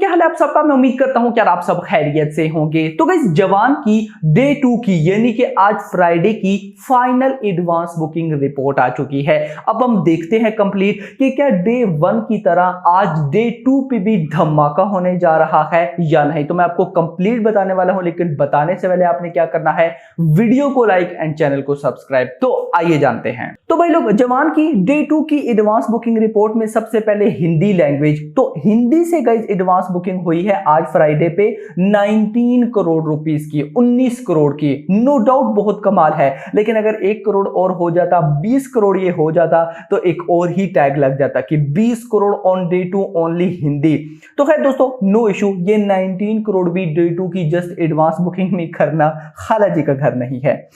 क्या हाल है आप सबका। मैं उम्मीद करता हूं कि यार आप सब खैरियत से होंगे। तो गाइस जवान की डे 2 की यानी कि आज फ्राइडे की फाइनल एडवांस बुकिंग रिपोर्ट आ चुकी है। अब हम देखते हैं कंप्लीट कि क्या डे 1 की तरह आज डे 2 पे भी धमाका होने जा रहा है या नहीं। तो मैं आपको कंप्लीट बताने वाला हूं, लेकिन बताने से पहले आपने क्या करना है, वीडियो को लाइक एंड चैनल को सब्सक्राइब। तो आइए जानते हैं। तो भाई लोग जवान की डे 2 की एडवांस बुकिंग रिपोर्ट में सबसे पहले हिंदी लैंग्वेज, तो हिंदी से गाइस एडवांस बुकिंग हुई है आज फ्राइडे पे 19 करोड़ रुपीस की, 19 करोड़ की। नो डाउट बहुत कमाल है, लेकिन अगर 1 करोड़ और हो जाता, 20 करोड़ ये हो जाता तो एक और ही टैग लग जाता कि 20 crore on day 2 only Hindi. तो खैर दोस्तों नो इशू, ये 19 करोड़ भी डे 2 की जस्ट एडवांस बुकिंग में करना खाला जी का घर नहीं है।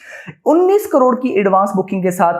19 करोड़ की एडवांस बुकिंग के साथ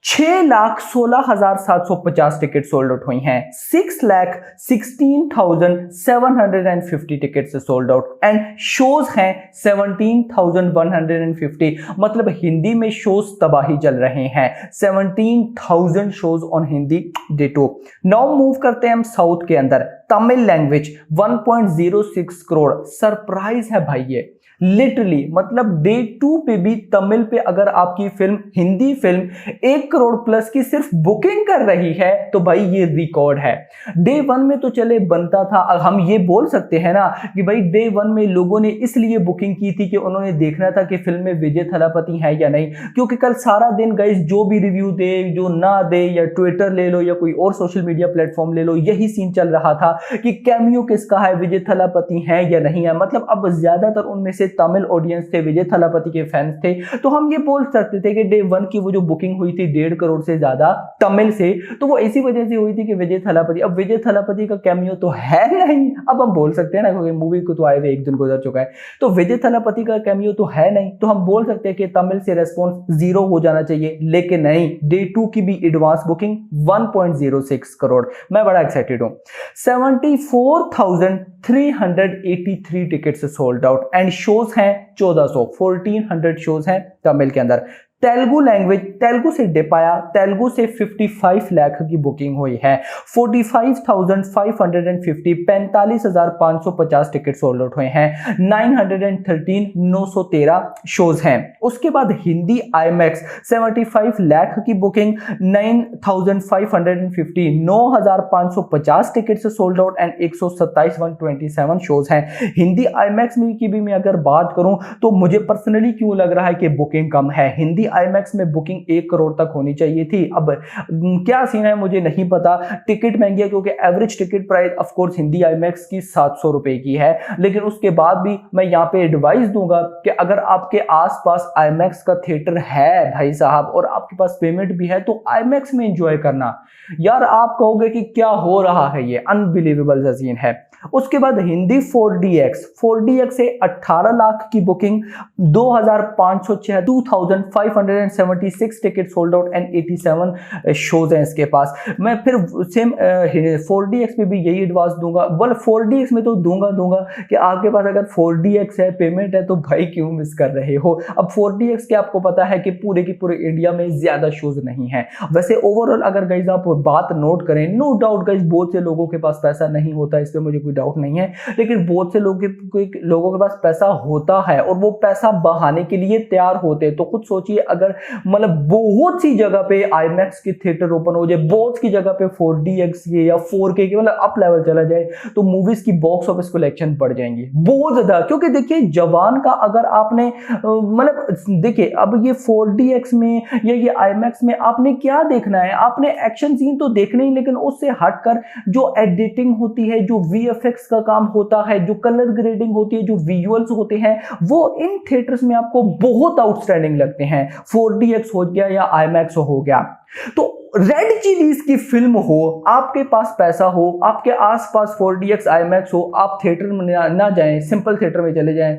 6,16,750 टिकट सोल्ड आउट हुई हैं। 6,16,750 टिकट से सोल्ड आउट एंड शोज हैं 17,150। मतलब हिंदी में शोज तबाही चल रहे हैं। 17,000 shows on Hindi day 2। Now move करते हैं हम साउथ के अंदर। तमिल लैंग्वेज 1.06 करोड़। सरप्राइज है भाई ये लिटरली, मतलब डे 2 पे भी तमिल पे अगर आपकी film, Hindi film 1 crore plus की सिर्फ बुकिंग कर रही है तो भाई ये रिकॉर्ड है। डे 1 में तो चले बनता था, हम ये बोल सकते हैं ना कि भाई डे 1 में लोगों ने इसलिए बुकिंग की थी कि उन्होंने देखना था कि फिल्म में विजय थलापति है या नहीं, क्योंकि कल सारा दिन गाइस जो भी रिव्यू दे, जो ना दे, या ट्विटर ले लो या कोई और सोशल मीडिया प्लेटफॉर्म ले लो, यही सीन चल रहा था कि कैमियो किसका है, विजय थलापति है या नहीं है। मतलब अब ज्यादातर उनमें से तमिल ऑडियंस थे, विजय थलापति के फैंस थे। तो हम ये बोल सकते थे कि डे 1 की वो जो बुकिंग हुई थी 1.5 करोड़ से ज्यादा तमिल से, तो वो इसी वजह से हुई थी कि विजय थलापति, अब विजय थलापति का कैमियो तो है नहीं, अब हम बोल सकते हैं ना, क्योंकि मूवी को तो आए हुए 1 दिन गुजर चुका है, तो विजय थलापति का कैमियो तो है नहीं, तो हम बोल सकते हैं कि तमिल से रेस्पॉन्स 0 हो जाना चाहिए। लेकिन नहीं, डे 2 की भी एडवांस बुकिंग 1.06 करोड़। मैं बड़ा एक्साइटेड हूं। 74,383 टिकट से सोल्ड आउट एंड शोज हैं 1400 शोज हैं तमिल के अंदर। तेलुगु लैंग्वेज, तेलुगु से डिप आया, तेलुगु से 55 लाख की बुकिंग हुई है। 45,550 45,550 टिकट सोल्ड आउट हुए हैं। 913 शोज हैं। उसके बाद हिंदी आईमैक्स 75 लाख की बुकिंग, 9,550 9,550 टिकट से सोल्ड आउट एंड 127 शोज हैं। हिंदी आईमैक्स में की भी मैं अगर बात करूं तो मुझे पर्सनली क्यों लग रहा है कि बुकिंग कम है। हिंदी आईमैक्स में बुकिंग 1 करोड़ तक होनी चाहिए थी। अब क्या सीन है मुझे नहीं पता, टिकट महंगी है क्योंकि average ticket price of course Hindi IMAX की 700 रुपए की है। लेकिन उसके बाद भी मैं यहां पे एडवाइस दूंगा कि अगर आपके आसपास आईमैक्स का थिएटर है भाई साहब, और आपके पास पेमेंट भी है, तो आईमैक्स में एंजॉय करना। यार आप कहोगे कि क्या हो रहा है, ये अनबिलीवेबल सा सीन है। उसके बाद हिंदी 4DX से 18 लाख की booking, 2,576 ticket sold out and 87 shows हैं इसके पास। मैं फिर सेम 4DX पे भी यही एडवांस दूंगा। बोल 4DX में तो दूंगा कि आपके पास अगर 4DX है, पेमेंट है, तो भाई क्यों मिस कर रहे हो। अब 4DX के आपको पता है कि पूरे की पूरे इंडिया में ज्यादा शोज नहीं है। वैसे ओवरऑल अगर गाइज आप बात नोट करें, नो डाउट गाइज बहुत से लोगों के पास पैसा नहीं होता, इस पे मुझे कोई डाउट नहीं है, लेकिन बहुत से लोगों के पास पैसा होता है और वो पैसा बहाने के लिए तैयार होते हैं। तो खुद सोचिए, अगर मतलब बहुत सी जगह पे आईमैक्स के थिएटर ओपन हो जाए, बहुत की जगह पे 4DX के या 4K के मतलब अप लेवल चला जाए, तो मूवीज की बॉक्स ऑफिस कलेक्शन बढ़ जाएंगी बहुत ज्यादा। क्योंकि देखिए जवान का अगर आपने मतलब देखिए, अब ये 4DX में या ये आईमैक्स में आपने क्या देखना है, आपने एक्शन सीन तो देखने ही, लेकिन उससे हटकर जो एडिटिंग होती है, जो VFX का काम होता है, जो कलर ग्रेडिंग होती है, जो विजुअल्स होते हैं, वो इन थिएटर्स में आपको बहुत आउटस्टैंडिंग लगते हैं। 4DX हो गया या आईमैक्स हो गया। तो रेड चिलीज की फिल्म हो, आपके पास पैसा हो, आपके आसपास 4DX आईमैक्स हो, आप थिएटर में ना जाएं, सिंपल थिएटर में चले जाएं,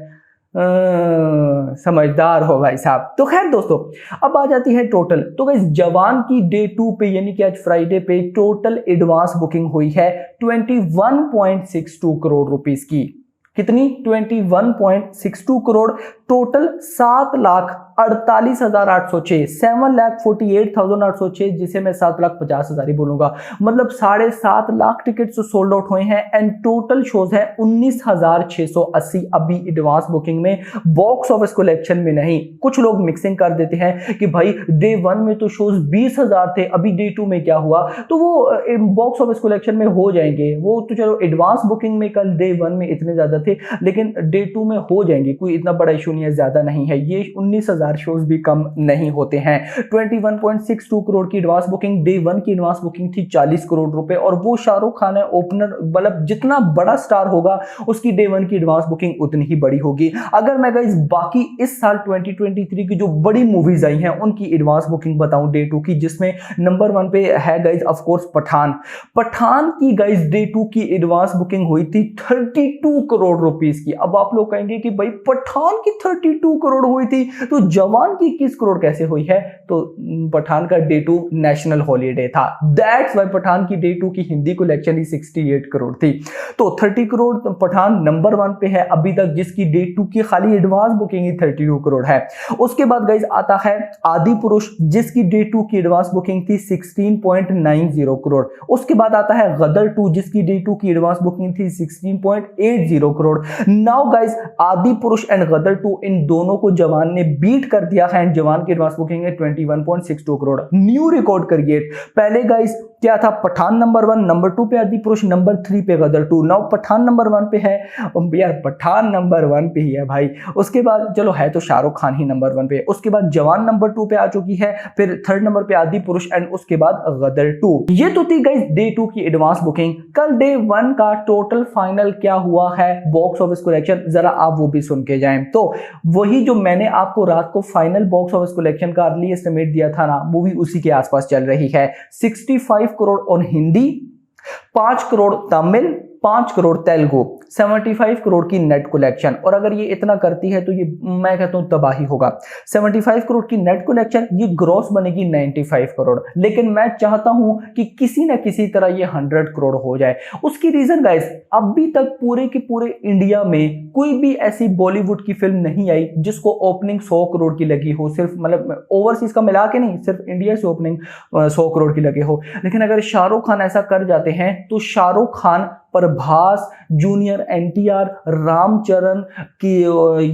समझदार हो भाई साहब। तो खैर दोस्तों, अब आ जाती है टोटल। तो गाइस जवान की डे 2 पे यानी कि आज फ्राइडे पे टोटल एडवांस बुकिंग हुई है 21.62 करोड़ रुपीस की। कितनी? 21.62 करोड़। टोटल 7,48,806, 7,48,806, जिसे मैं 7,50,000 ही बोलूंगा, मतलब 7.5 लाख टिकट सोल्ड आउट हुए हैं एंड टोटल शोज है 19,680 अभी एडवांस बुकिंग में, बॉक्स ऑफिस कलेक्शन में नहीं। कुछ लोग मिक्सिंग कर देते हैं कि भाई डे 1 में तो शोज 20,000 थे, अभी डे 2 में क्या हुआ, तो वो बॉक्स ऑफिस कलेक्शन में हो जाएंगे, वो तो चलो एडवांस बुकिंग में कल डे 1 में इतने ज्यादा थे, लेकिन डे 2 में हो जाएंगे, कोई इतना बड़ा इशू नहीं है, ज्यादा नहीं है, ये 19,000 शोज भी कम नहीं होते हैं। 21.62 करोड़ की एडवांस बुकिंग, डे 1 की एडवांस बुकिंग थी 40 करोड़ रुपए, और वो शाहरुख खान है ओपनर, मतलब जितना बड़ा स्टार होगा उसकी डे 1 की एडवांस बुकिंग उतनी ही बड़ी होगी। अगर मैं गाइस बाकी इस साल 2023 की जो बड़ी मूवीज आई हैं उनकी एडवांस बुकिंग बताऊं डे 2 की, जिसमें नंबर 1 पे है गाइस ऑफ कोर्स पठान की गाइस डे 2 की एडवांस बुकिंग हुई थी 32 करोड़ रुपीस की। अब आप लोग कहेंगे कि भाई पठान की 32 करोड़ हुई थी तो जवान की 21 करोड़ कैसे हुई है, तो पठान का डे 2 नेशनल हॉलीडे था, दैट्स व्हाई पठान की डे 2 की हिंदी कलेक्शन ही 68 करोड़ थी। तो 30 करोड़ पठान नंबर 1 पे है अभी तक, जिसकी डे 2 की खाली एडवांस बुकिंग ही 32 करोड़ है। उसके बाद गाइस आता है आदि पुरुष, जिसकी डे 2 की एडवांस बुकिंग थी 16.90 करोड़। उसके बाद आता है गदर 2, जिसकी डे 2 की एडवांस बुकिंग थी 16.80 करोड़। नाउ गाइस आदि पुरुष एंड गदर 2, इन दोनों को जवान ने बीट कर दिया है एंड जवान की एडवांस बुकिंग है 21.62 करोड़, न्यू रिकॉर्ड क्रिएट। पहले गाइस क्या था, पठान नंबर 1, नंबर 2 पे आदि पुरुष, नंबर 3 पे गदर 2। नाउ पठान नंबर 1 पे है, यार पठान नंबर 1 पे ही है भाई। उसके बाद चलो है तो शाहरुख खान ही नंबर 1 पे, उसके बाद जवान नंबर 2 पे आ चुकी है, फिर 3rd नंबर पे आदि पुरुष एंड उसके बाद गदर 2। ये तो थी गाइस डे 2 की एडवांस बुकिंग। कल डे 1 का टोटल फाइनल क्या हुआ है बॉक्स ऑफिस कलेक्शन, जरा आप वो भी सुन के जाएं। तो वही जो मैंने आपको रात को फाइनल बॉक्स ऑफिस कलेक्शन का अर्ली एस्टिमेट दिया था ना, मूवी उसी के आसपास चल रही है। 65 करोड़ ऑन हिंदी, 5 करोड़ तमिल, 5 करोड़ तेलुगु, 75 करोड़ की नेट कलेक्शन। और अगर ये इतना करती है तो ये मैं कहता हूं तबाही होगा। 75 करोड़ की नेट कलेक्शन, ये ग्रॉस बनेगी 95 करोड़, लेकिन मैं चाहता हूं कि किसी ना किसी तरह ये 100 करोड़ हो जाए। उसकी रीजन गाइस, अभी तक पूरे के पूरे इंडिया में कोई भी ऐसी बॉलीवुड की फिल्म नहीं आई जिसको ओपनिंग 100 करोड़ की लगी हो, सिर्फ मतलब ओवरसीज का मिला के नहीं, सिर्फ इंडिया से ओपनिंग 100 करोड़ की लगे हो। लेकिन अगर शाहरुख खान ऐसा कर जाते हैं तो शाहरुख खान, प्रभास, जूनियर एनटीआर, रामचरण की,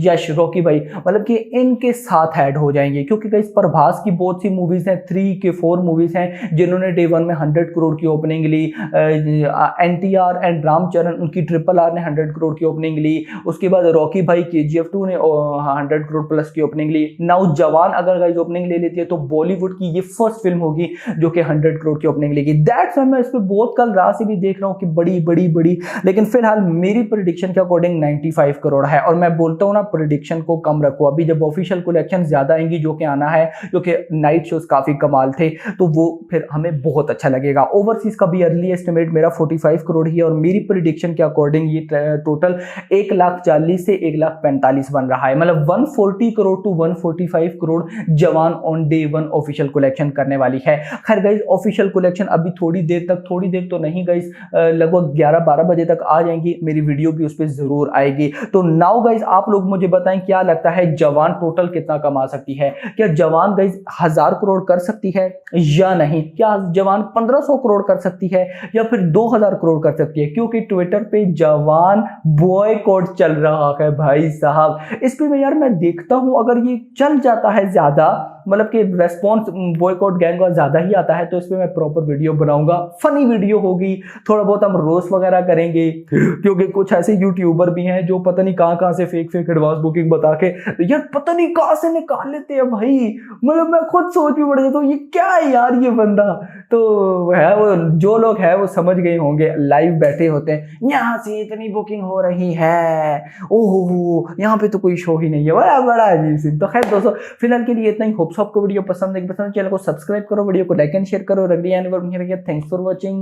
यश, रॉकी भाई, मतलब कि इनके साथ ऐड हो जाएंगे, क्योंकि गाइस प्रभास की बहुत सी मूवीज हैं, 3 के 4 मूवीज हैं जिन्होंने डे 1 में 100 करोड़ की ओपनिंग ली। एनटीआर एंड रामचरण, उनकी RRR ने 100 करोड़ की ओपनिंग ली। उसके बाद रॉकी भाई KGF 2 ने 100 करोड़ प्लस की ओपनिंग ली। नाउ जवान अगर गाइस ओपनिंग ले लेती है तो बॉलीवुड की ये फर्स्ट फिल्म होगी जो कि 100 करोड़ की ओपनिंग लेगी। दैट्स व्हाई मैं इस पे बहुत कल रात से भी देख रहा हूँ कि बड़ी बड़ी, लेकिन फिलहाल मेरी प्रेडिक्शन के अकॉर्डिंग 95 करोड़ है। और मैं बोलता हूं ना, प्रेडिक्शन को कम रखो, अभी जब ऑफिशियल कलेक्शन ज्यादा आएंगी, जो कि आना है, जो कि नाइट शोज काफी कमाल थे, तो वो फिर हमें बहुत अच्छा लगेगा। ओवरसीज का भी अर्ली एस्टिमेट मेरा 45 करोड़ ही है, और मेरी प्रेडिक्शन के अकॉर्डिंग ये टोटल 1,40,000 से 1,45,000 बन रहा है, मतलब 140 करोड़ टू 145 करोड़ जवान ऑन डे 1 ऑफिशियल कलेक्शन करने वाली है। खैर गाइस, ऑफिशियल कलेक्शन अभी थोड़ी देर तो नहीं गाइस, लगभग 11-12 बजे तक आ जाएंगी, मेरी वीडियो भी उस पर जरूर आएगी। तो नाउ गाइस आप लोग मुझे बताएं, क्या लगता है जवान टोटल कितना कमा सकती है? क्या जवान गाइस 1000 करोड़ कर सकती है या नहीं? क्या जवान 1500 करोड़ कर सकती है या फिर 2000 करोड़ कर सकती है? क्योंकि ट्विटर पे जवान बॉयकॉट चल रहा है भाई साहब। इस पे मैं देखता हूं, अगर ये चल जाता है ज्यादा, मतलब कि रेस्पॉन्स बॉयकॉट गैंग का ज्यादा ही आता है, तो इस पे मैं प्रॉपर वीडियो बनाऊंगा, फनी वीडियो होगी, थोड़ा बहुत हम रोस्ट वगैरह करेंगे, क्योंकि कुछ ऐसे यूट्यूबर भी हैं जो पता नहीं कहां से फेक एडवांस बुकिंग बता के यार पता नहीं कहां से निकाल लेते हैं भाई। मतलब मैं खुद सोच भी पड़ जाता हूँ, ये क्या है यार ये बंदा। तो है वो, जो लोग हैं वो समझ गए होंगे, लाइव बैठे होते हैं, यहाँ से इतनी बुकिंग हो रही है, ओहो यहाँ पे तो कोई शो ही नहीं है, बड़ा अजीब सी। तो खैर दोस्तों, फिलहाल के लिए इतना ही। होप आपको वीडियो पसंद है, चैनल को सब्सक्राइब करो, वीडियो को लाइक एंड शेयर करो। Thanks for watching.